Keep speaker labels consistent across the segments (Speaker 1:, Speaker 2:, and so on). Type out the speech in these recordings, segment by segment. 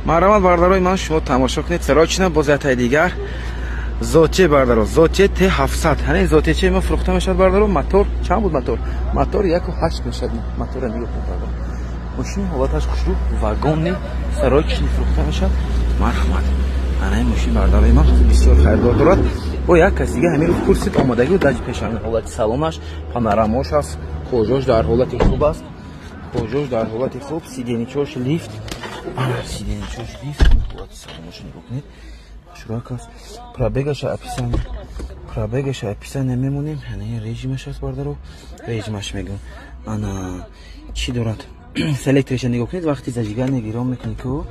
Speaker 1: марҳамат бародарои ман, шумо тамошо кунед сарочина бо зиятаи дигар зотче бардаро, зотче Т700. ҳамин зотче мо фурӯхта мешавад бардаро. мотор чанд буд? мотор 1.8 мешавад. мотора нигоҳ кунед бардаро. мошин ҳолаташ хушрӯ, вагонни сарочини фурӯхта мешавад. марҳамат. ана ин мошин бардарои ман бисёр хайрдор дорад. бо як кас дига ҳамин рӯ курсид омадагӣ даҷ пешани ҳолати салонаш, панорамош аст, кожош дар ҳолати хуб аст. кожош дар ҳолати хуб, сиденичош лифт. сиденичош лифт, ҳолати салонаш нигоҳ кунед. шурак аст. Пробегаша описан намемонем. ана ин режимаш аст бардаро. режимаш мегӯм. ана чӣ дорад? селектреша нигоҳ кунед. вақти зажигание гиром мекунед ку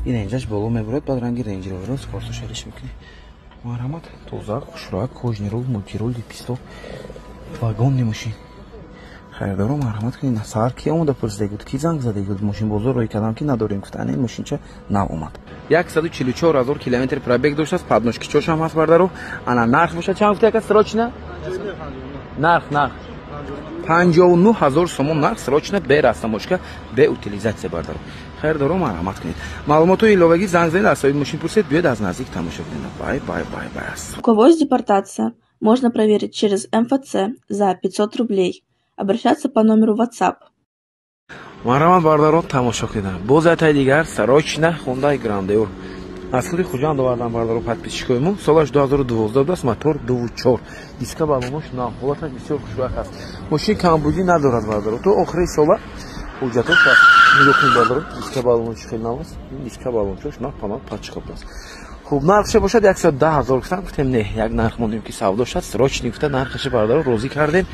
Speaker 1: ин инҷаш боло мебурад, баъд ранги рейнҷ ровер скорсошариш мекунед. марҳамат. тоза хушрак, кожни рул, мультирул, пистол, вагонни мошин. хайрдоро марҳамат кунед. сар ки омада пурсидагуд, ки занг задагуд, мошин бозор рӯй кардам ки надорем гуфтан. ин мошинча нав омад. 144,000 километр пробег доштааст. подножкичош ҳам ҳаст бардаро. ана нарх бошад чанд гуфта яка срочна? нарх 59,000 сомон нарх срочна бе растамошка, бе утилизация бардаро. хайрдоро марҳамат кунед. маълумотои иловагӣ занг занед, аз соҳиби мошин пурсед, биёед аз наздик тамошо кунед. Бай аст.
Speaker 2: Звуковой депортация можно проверить через МФЦ за 500 рублей. Обращаться по номеру WhatsApp.
Speaker 1: марҳамат бардаро тамошо кунед. бо зиятаи дигар сарочна Hyundai Grandeur. аз худи хуҷанд овардам бардаро подписчикои мо. солаш 2012 будааст. мотор 2.4. диска баллонош нав. ҳолаташ бисёр хушрак аст. мошин камбудӣ надорад бардаро. то охири сола ҳуҷҷатош аст. нигоҳ кунед бардаро. диска баллонош хеле нав аст. диска баллончош нав панот пачкоп аст. хуб нархша бошад 110,000 гуфтам. гуфтем не, як нарх мондем ки савдо шад. срочни гуфта нархаша бардаро розӣ кардем.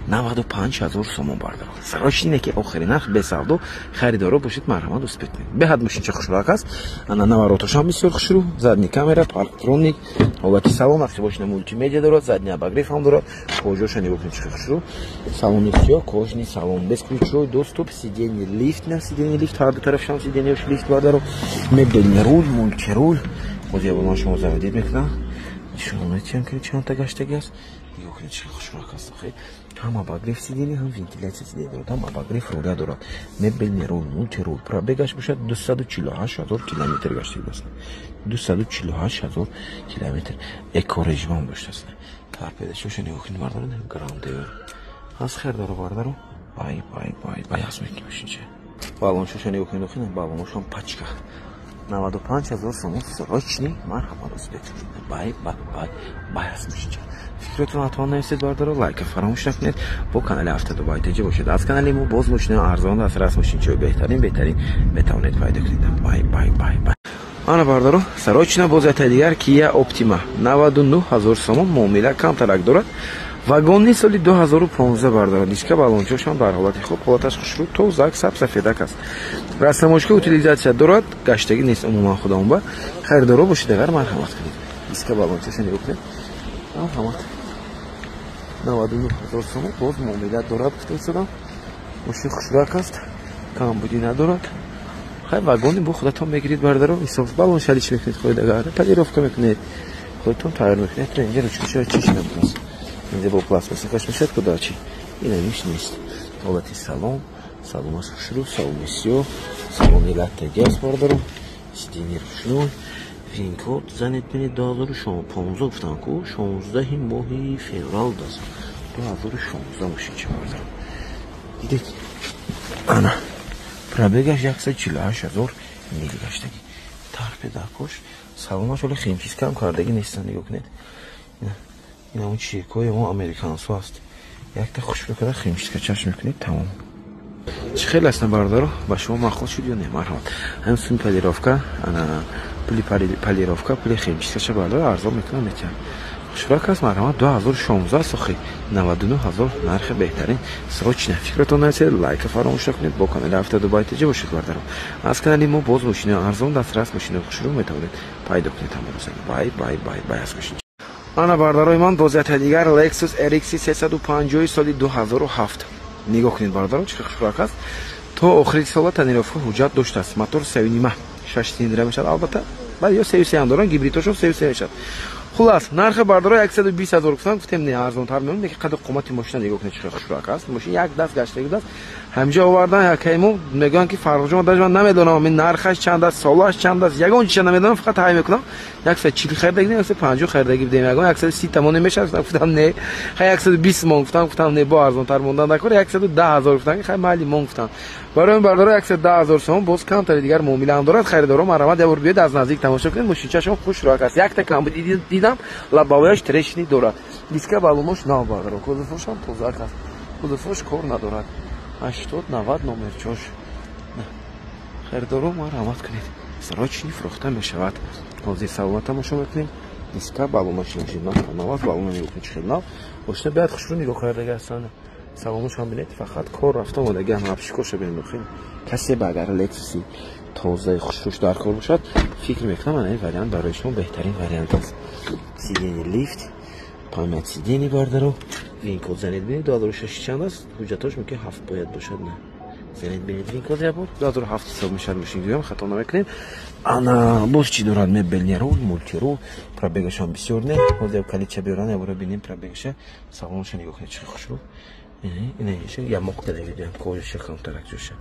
Speaker 1: 95,000 сомон бардаро. срочни не ки охири нарх бе савдо. харидоро бошед марҳамат успет кунед. беҳад мошинча хушрак аст. ана наворотош ҳам бисёр хушрӯ. задни камера, парктроник, ҳолати салон ахча бошина мултимедия дорад, задни обогрев ҳам дорад. кожоша нигоҳ кунед чӣ хушрӯ. салони сиёҳ, кожни салон без ключой доступ, сиденье лифт, на сиденье лифт, ҳар ду тарафшам сиденьяш лифт бардаро. мебелни руль, мультируль. бозя болон шумо заводид мекунам. нишоноитиам ки чанд та гаштаги аст. нигоҳ кунед чӣ хушрак аст. ҳам обогрев сидени, ҳам вентилятсия сидени дорад, ҳам обогрев руля дорад. мебелни руль, мультируль. пробегаш бошад 248,000 километр гаштагиаст. 248,000 километр. экорежимам доштааст. торпедашоша нигоҳ кунед бардаро. Grandeur. аз хайрдоро бардаро. бай аст мекунед. баллоншоша нигоҳ кунед. баллоношам пачка. 95,000 сомон срочни. марҳамат успет. бай аст мошинча. фикротон ҳатмо нависед бардаро. лайка фаромӯш накунед. бо канали Автодубай теҷа бошед. аз канали мо боз мошина арзон дастрас мошинчаи беҳтарин метавонед пайдо кунед. бай. ана бардаро срочна бо зиятаи дигар Kia Optima 99,000 сомон муомила камтарак дорад. вагонни соли 2015 бардаро. диска баллончош ҳам дар ҳолати хуб. ҳолаташ хушрӯ, тозак, сабсафедак аст. растамошка утилизация дорад. гаштагӣ нест умуман худамон. хайрдоро бошед. агар марҳамат кунед. диска баллончош нигоҳ кунед. марҳамат. 99,000 сомон боз муомила дорад. гуфта истодам. мошин хушрак аст. камбудӣ надорад. вагони бо худатон мегирид бардаро. ҳисоб баллон шалиш мекунед. хоҳед агар полировка мекунед, худатон тайёр мекунед. инҷа ручкаша чиш намекунед. инҷа бо пластмасса каш мешавад кудачи. ина виш нест. ҳолати салон, салонаш хушрӯ, салони сиёҳ, салони латтаги аст бардаро. сидени рӯшной, винкод занед бинед 2015 гуфтам ку 16 моҳи феврал даст. 2016 мошинча бардаро. дидед? ана пробегаш 148,000 мил гаштаги. торпедакош салонаш оли химчисткам кардагӣ нестан. нигоҳ кунед. ина он чиркои он американсо аст. якта хушбекада химчисткачаш мекунед. тамом. чӣ хел астан бардаро? ба шумо махол шуд ё не? марҳамат. ҳам сум полировка, ана пули полировка, пули химчисткача бардаро арзон мекунам метиам. хушрак аст. марҳамат. 2016 сохи 99,000 нархи беҳтарин срочна. фикратон нависед. лайка фаромӯш накунед. бо канали Автодубай теҷа бошед бардаро. аз канали мо боз мошина арзон дастрас мошина хушрӯ метавонед пайдо кунед. бай аст мошин. ана бардарои ман бо зиятаи дигар Lexus RX 350 соли 2007. нигоҳ кунед бардаро. чӣ хушрак аст. то охири сола танировка ҳуҷҷат доштааст. мотор 3.5 6 цилиндра мешавад. албатта ё 3.3 ҳам доран. гибридошо 3.3 мешавад. хулас нархи бардаро 120,000 гуфтам. гуфтем не арзонтар мемонад. ки қадр қомати мошина нигоҳ кунед чӣ хушрак аст. мошин як даст гаштаги даст. همینجا آوردن یکیمو میگن که فرق جان من نمیدونم من نرخش چند است سالش چند است یگان چیز نمیدونم فقط تای میکنم 140 خریدگی 150 خریدگی بدیم یگان 130 تومانی میشه گفتم نه خیلی 120 مون گفتم نه با ارزان تر موندن نکنه 110,000 گفتن خیلی مالی مون گفتن برای بردار 110,000 سوم باز کم تر دیگر معامله هم دارد خریدارم مرامت یه بار بیاد از نزدیک تماشا کنید ماشینچه‌شون خوش راه است یک تا کم دیدم لباویش ترشنی دارد دیسک بالومش نو بردار کدفوش هم توزاک است کدفوش کار ندارد 80 90 نمر چوش خریدارم مرامت کنید سراچنی فروخته میشود حاضر سلامت تماشا میکنید دیسک بالومش میشه نه 90 بالوم میگه خیلی نو باشه بعد خوش رو نگاه کرده هستن سلامش هم بینید فقط کار رفته و دیگه هم افشکوش ببینید خیلی کسی به اگر لکسوسی تازه خوشروش در کار باشد فکر میکنم من این وریانت برای شما بهترین وریانت است سیدینی لیفت پایمت سیدینی باردارو وینکل زنید بینید 2006 چند است حجتاش میگه 7 باید باشد نه زنید بینید وینکل یه بار 2007 حساب میشد ماشین دیگه خطا نمیکنید انا باز چی دارد مبل رول مولتی رول پرابگش هم بسیار نه حالا کلیچه بیارن یه بار ببینیم پرابگش سلامش نگاه کنید چه خوشرو اینه یا مقتدی میدونم کارش کم ترک جوشه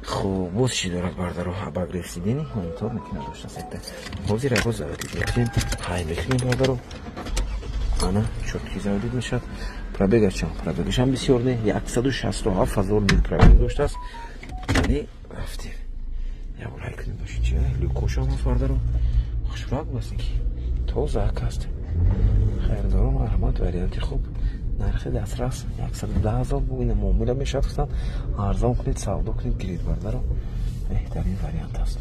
Speaker 1: خب باز چی دارد بردارو باگ رسیدینی همینطور میکنه داشته سکته بازی را باز زودید میکنیم های میکنیم بردارو انا چرکی زودید میشد پرابگش هم بسیار نه 167,000 میل پرابگ داشته است یعنی رفتیم یا برای کنیم باشید چیه لوکوش هم هست بردارو خوشبرق بسید که توزه هست خیردارو مرحمت وریانتی خوب نرخ دسترس 110,000 بوینه معامله میشد گفتن ارزان کنید سودا کنید گرید بردارو بهترین وریانت است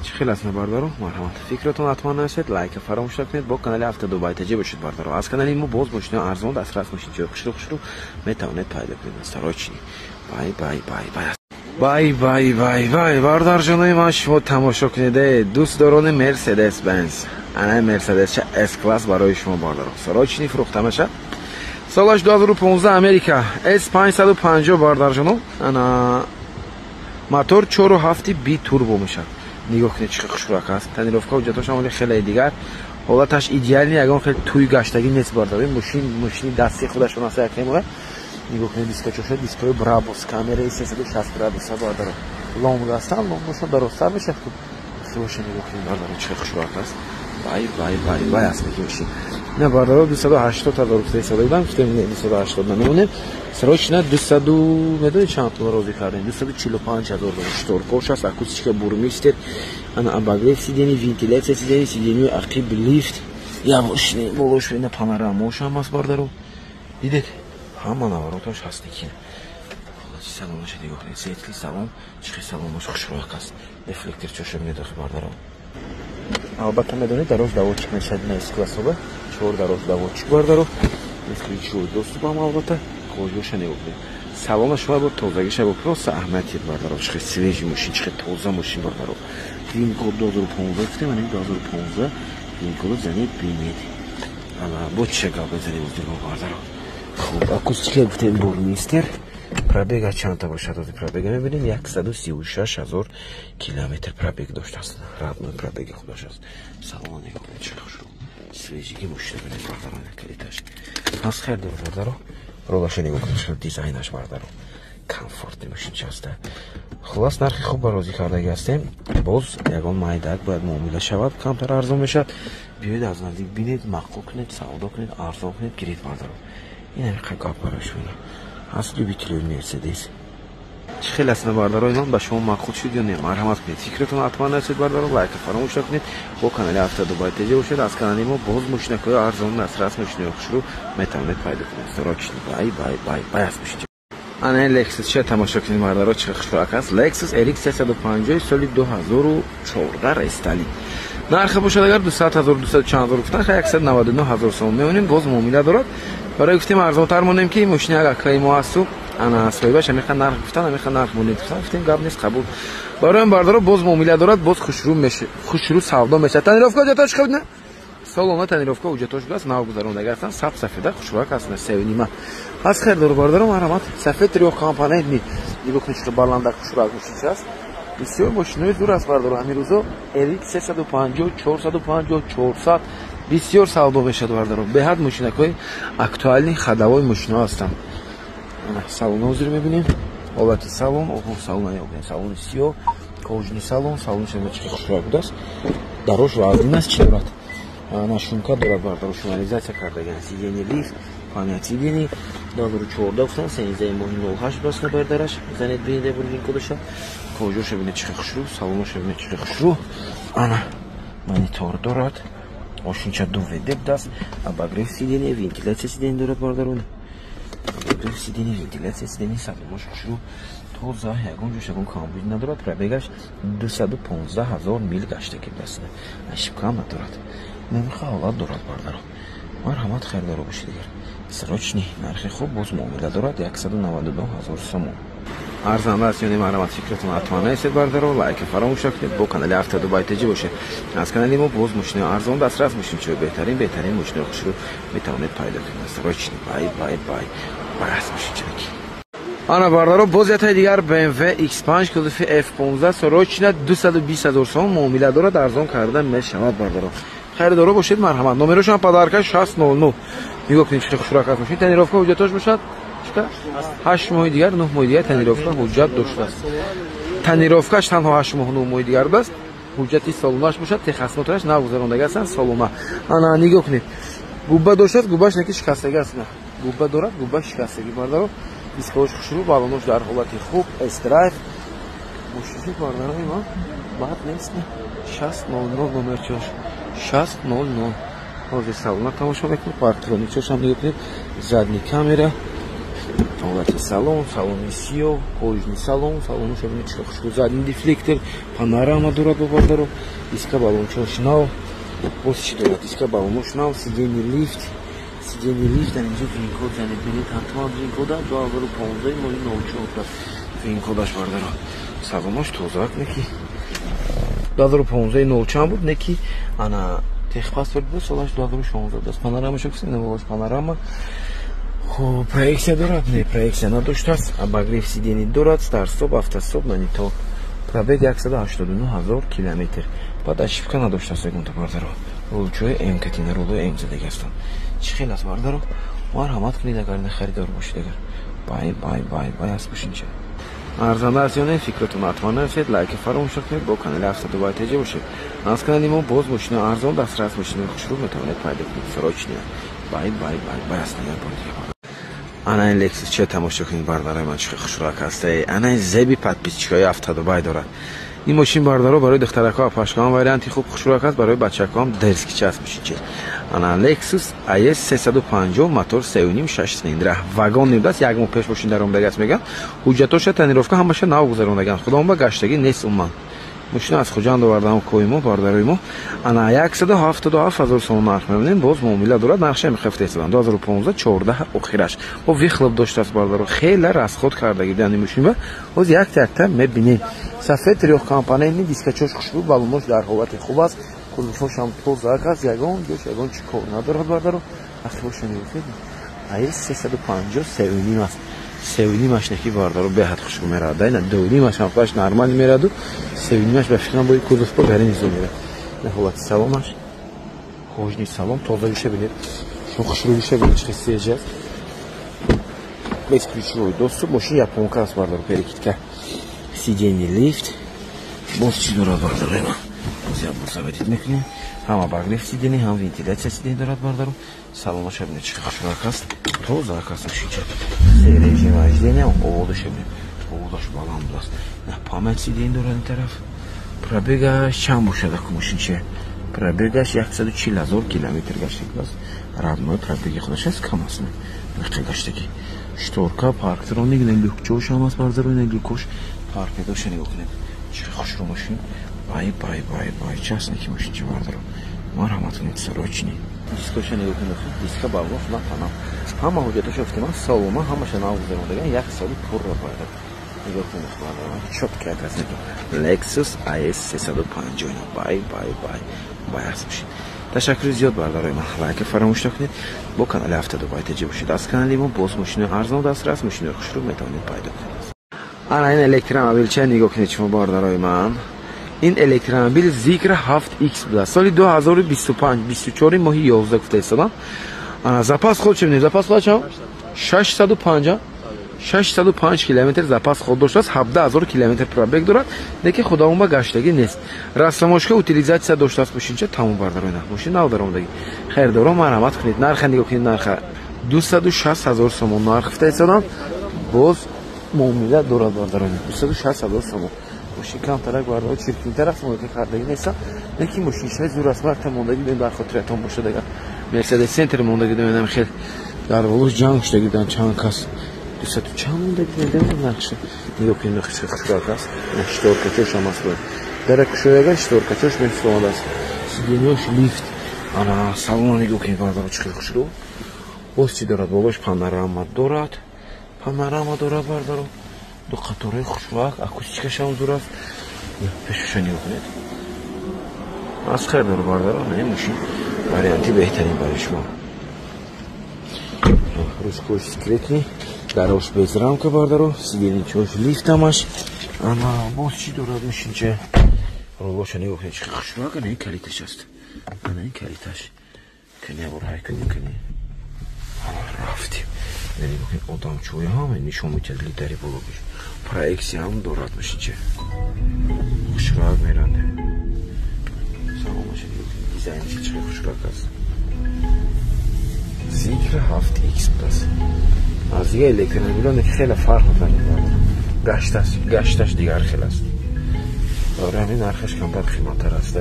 Speaker 1: چه خیلی اسم بردارو مرحمت فکرتون حتما نشد لایک فراموش نکنید با کانال هفته دو بایتجی باشید بردارو از کانال ما باز ماشین ارزان دسترس ماشین جای خوش رو میتونید پیدا کنید سراچنی بای بای بای بای بای بای بردار جانای من شما تماشا کنید دوست داران مرسدس بنز انا مرسدس چه اس کلاس برای شما باردارم سراچنی فروخته میشه سالش 2015 امریکا اس 550 باردار جانم انا موتور 4.7 بی توربو میشه نگاه کنید چه خوشبخت است تنیروفکا وجاتش هم خیلی دیگر حالتش ایدئال نیست اگه خیلی توی گشتگی نیست باردار ماشین دستی خودش واسه یکیمه نگاه کنید دیسکای دیسکای برابوس کامرای 360 گرادوس باردار لونگ هستن لونگشون درست‌تر میشه سوش نگاه کنید باردار چه خوشبخت است بای است میشه نه باردار 280,000 روپیه دادم گفتم 280 نمونه سراش نه 200 میدونی چند تا روزی کردن 245,000 شتور کوش است اکوستیک بورمیستر انا اباگلی سیدینی وینتیلیتر سیدینی عقب لیفت یا ماشین بولوش بین پانوراماش هم است باردارو دیدید همان آوراتش هست که سلامش نگاه کنید سیتلی سلام چه سلامش خوشبخت است افلکتر چشم میاد باردارو البته میدونید دراز دوچ میشد نه اسکلاسوبه چهار دراز دوچ باردارو مثل چهار دوست با هم البته خوشش نگاه سلام شما با توزیعش با پروس احمدی باردارو چه سویج ماشین چه توزه ماشین باردارو این کد 2015 گفتم من 2015 این کد زنید ببینید اما با چه گاب بزنید باردارو خوب اکوستیک گفتم بورمیستر پرابگ چند تا باشه از پرابگ میبینیم 136,000 کیلومتر پرابگ داشته است رادنو پرابگ خودش است سلام نگاه کنید چه خوش رو سویجی مشته بنید باردارو کلیتاش از خیر دور باردارو رولش نگاه کنید دیزاینش باردارو کامفورت ماشین چسته خلاص نرخی خوب برازی کرده هستیم باز یگان مایدک باید معامله شود کمتر ارزان میشد بیاید از نزدیک ببینید معقول کنید سودا کنید ارزان کنید گرید باردارو این حقیقت گپ براشونه اصلی بیتلوی مرسدس خیلی اسم باردارو اینا به شما معقول شد یا نه مرحمت کنید فکرتون حتما نشد باردارو لایک فراموش نکنید با کانال هفته دو بایتجی باشید از کانال ما باز ماشینای ارزان دسترس ماشین خوش رو میتونید پیدا کنید سراچنی بای است میشه انا لکسوس چه تماشا کنید باردارو چه خوشبخت است لکسوس RX 350 سال 2014 استالی نرخ باشه اگر 200,000 240,000 گفتن 199,000 سوم میونیم باز معامله دارد برای گفتیم ارزان‌تر مونیم که این ماشین اگر کای ما هستو انا صاحبش میخوان نرخ گفتن میخوان نرخ مونید گفتیم گاب نیست قبول برای این باردارو باز معامله دارد باز خوشرو میشه خوشرو سودا میشه تنیروفکا جاتاش خود نه سلام تنیروفکا وجاتاش بس ناو گذرون اگر هستن سب سفیده خوشبخت هستن سوینیما از خیر دور باردارو مرحمت سفید ریو کمپانی نی دیگه کنش که بالاندا خوشبخت میشه است بسیار ماشینای دور است باردارو همین روزا RX 350 450 400 بسیار سودا میشه باردارو به حد ماشینای اکtuální خداوای ماشینا هستن салон ҳозир мебинем. ҳолати салон, салон аёбем, салони сиёҳ, кожни салон, салони чиқи хушрак будааст. Дарош вазнин аст чӣ дорад? Ана шумка дорад, бардаро шумализатсия кардаган. Сидени лифт, памят сидени 2014 гуфтам, 13 моҳи 08 будааст набардараш. Занед биниде бурдин кодоша. Кожоша бинед чиқи хушру, салоноша бинед чиқи хушру. Ана монитор дорад. Ошинча ду веде будааст. Обогрев сидени, вентиляция сидени дорад бардаро. Обогрев сидени, вентиляция сидени, салонош хушру. Тоза ягон ҷош ягон камбуд надорад. Пробегаш 215 000 мил гаштагӣ будааст. Ошибка надорад. Нерхи ҳолат дорад бардаро. Марҳамат хайрдоро бошед дигар. Срочни нархи хуб боз муомила дорад 192 000 сомон. Арзанда аст ёни марҳамат фикратон атмана эсед бардаро. Лайк фаромӯш накунед. Бо канали Автодубай теҷӣ бошед. Аз канали мо боз мошини арзон дастрас мошинчо беҳтарин мошини хушрӯ метавонед пайдо кунед. Срочни бай барас мошинчаки. Ана бардаро боз ятаи дигар BMW X5 кузофи F15 срочна 220 000 сомон муомила дорад. Арзон карда мешавад бардаро. Хайрдоро бошед марҳамат. Номерошам подарка 600. Нигоҳ кунед чӣ хушрак аст мошин. Тонировка ҳуҷҷатош бошад. 8 моҳи дигар 9 моҳи дигар тонировка ҳуҷҷат доштааст. Тонировкаш танҳо 8 моҳ 9 моҳи дигар будааст. ҳуҷҷати салонаш бошад. техосмотраш навгузарондаги ҳастанд салома. Ана нигоҳ кунед. губба доштааст, губбаш неки шикастаги аст. Губба дорад, губба шикастаги бардаро. дискош хушрӯ, балонош дар ҳолати хуб, эстрайф. мошини бардарои ма бад нест. 600 номер чош 600. ҳозир салона тамошо мекунед. парктроничошам нигоҳ кунед. задни камера, ҳолати салон, салони сиёҳ, кожни салон, салоношо бинед чиқа хушрӯ, задни дефлектор, панорама дорад бо бардаро. диска балончош нав. боз чӣ дорад? диска балонош нав, сидени лифт. Сидени лифт дар инҷо винкод занед бинед. ҳатман винкода 2015 моҳи 04 винкодаш бардаро. салонош тозак неки 2015 04 буд неки ана техпаспорт буд солаш 2016 буд. Панорамашо кусем намош панорама. Хуб, проекция дорад? Не, проекция надоштааст. Обогрев сидени дорад, старт-стоп, автостоп, монитор. Пробег 189 000 километр. Баъд ошибка надоштааст ягонта бардаро. рулчои М-катина, рулои М задага астанд. Чӣ хел аст бардаро? Марҳамат кунед агар не харидор бошед агар. Бай аст бошинча. арзанда аст ё не? фикратон ҳатман нафед. лайк фаромӯш накунед. бо канали Автодубай теҷа бошед. аз канали мо боз мошини арзон дастрас мошини хушрӯ метавонед пайдо кунед. срочни бай аст нигар бор. Ана ин Lexus чӣ тамошо кунед бардарои ман чӣ хушрак аст. ана ин зеби подписчикаи Автодубай дорад. ин мошин бардаро барои духтарако ва пашкаҳон варианти хуб хушрак аст. барои бачакаҳон дерскича аст мошинчи. ана Lexus IS 350 мотор 3.5 6 цилиндра. вагон небудааст. як моҳ пеш мошин даромадагиаст мегӯянд. ҳуҷҷатоша тонировка ҳамаша нав гузарондагаанд. худоам ба гаштагӣ нест умуман. мошина аз хуҷанд овардаам кои мо бардарои мо. ана 177 000 сомон нарх мебинем. боз муомила дорад. нархша мехафтесадан 2015 14 охираш. бо вихлоб доштааст бардаро. хеле расход кардаги дани мошина. ҳоз якта мебинем. сафед трёх компонентни дискачош хушрӯ, балонош дар ҳолати хуб аст. кузуфошам тозак аст. ягон ҷош ягон чӣ кор надорад бардаро. ахтироша мегӯфед. IS 350 3.5 аст. 3.5 неки бардаро беҳад хушрӯ меравад. ина 2.5 ҳампаш нормал мераду. 3.5 ба фикрам бои кузуфпо гарин низо мерад. ин ҳолати салонаш. кожни салон тозагиша бинед. хушрӯиша бинед чӣ сеҷ аст. без ключевой доступ. мошин японка аст бардаро. перекидка. сидени лифт. боз чӣ дорад бардарои ман? заведид мекунем. ҳам обогрев сидени, ҳам вентиляция сидени дорад бардаро. салоноша бинед чӣ хушрак аст. тозак аст мошинча. се режим вождения, оводоша бинед. оводаш баланд аст. памят сидени дорад ин тараф. пробегаш чанд бошад мошинча? пробегаш 140 000 километр гаштаги аст. родной пробеги худаш аст, кам аст. нақи гаштаги. шторка, парктроник, люкчош ҳам аст бардаро. ин люкош паркедоша нигоҳ кунед. чӣ хушрӯ мошин. бай час неки мошинча бардаро. марҳамат кунед. срочни дискоша нигоҳ кунед. диска балонош на панам. ҳама ҳуҷҷатоша гуфтем салома ҳамаша нав гузарондаган. як соли пурра пайда. нигоҳ кунед бардаро. чотка аст. Lexus IS 350 бай аст мошин. ташаккури зиёд бардарои ман. лайк фаромӯш накунед. бо канали Автодубай теҷа бошед. аз канали мо боз мошини арзон дастрас мошини хушрӯ метавонед пайдо кунед. ана ин электромобилча нигоҳ кунед шумо бардарои ман. ин электромобил Zikra 7X буда. соли 2025 24 моҳи 11 гуфта истодам. ана запас ход чӣ бинед? запас ход чам? 650 605 км запас ход доштааст, 17000 км пробег дорад, лекин худовун ба гаштагӣ нест. Расамошка утилизатсия доштааст мошинча тамом бардароина. Мошин нав даромадагӣ. Хайр доро марҳамат кунед. Нарха нигоҳ кунед, нарха 260,000 сомон нарх фитаисадам. Боз муомила дорад бардароина. 260,000 сомон. Мошин камтарак бардаро чиркинтар аст, моки хардагӣ нест. Лекин мошиншаи зур аст, марта мондагӣ бем дар хотиратон бошад. Агар Мерседес центр мондагӣ донам хел дар волош ҷанг штагӣ дан чанд кас 200 чанд мондагӣ донам нақша. Нигоҳ кунед нақша хушрак аст. Шторка чош ам аст. Дарак кушояга шторка чош мефисомад аст. Сиденёш лифт. Ана салон нигоҳ кунед бардаро чӣ хушрак. Боз чӣ дорад? Волош панорама дорад. Панорама дорад бардаро. Ду қатораи хушрак, акустикаш ҳам зур аст. Пешоша нигоҳ кунед. Аз хайр дор бардаро, не мошин варианти беҳтарин барои шумо. Русскош секретный, гараж без рамка бардаро, сидени чош лифт ҳамаш. Ана боз чӣ дорад мошинча? Рулоша нигоҳ кунед, чӣ хушрак, ана ин калиташ аст. Ана ин калиташ. Кани абор ҳай кунем кани. Рафтим. Нигоҳ кунед, одамчои ҳам нишон мекард лидари боло биш. Проексия ҳам дорад мошинча. Хушрак меранде. Дизайнчи чӣ хушрак аст. Зикра 7X аст. аз дигар электромобилоне хеле фарқ мекунад. Гашташ дигар хел аст. Ора ҳамин нархаш камтар қиматтар аст.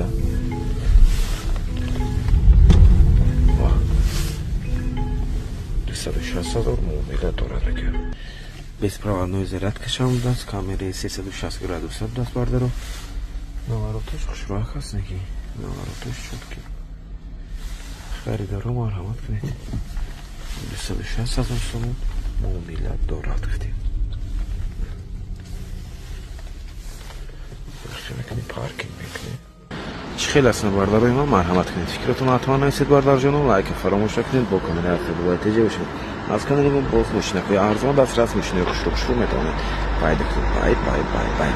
Speaker 1: 260,000 муомила дорад ака. Беспроводной зарядкаш ҳам даст, камераи 360 градус даст бардаро. Навороташ хушрак аст наки. Навороташ чутки. Харидоро марҳамат кунед. 260,000 сомон муомила дорад гуфтем. Паркинг мекунед. чӣ хел аст бардарои ман марҳамат кунед. Фикратон ҳатман нависед бардарҷоном, лайка фаромӯш накунед, бо камераи автобусҳои теҷа бошед. аз канали ман боз мошинаҳои арзон дастрас мошинаҳои хушрӯ метавонед пайда кунед. Бай.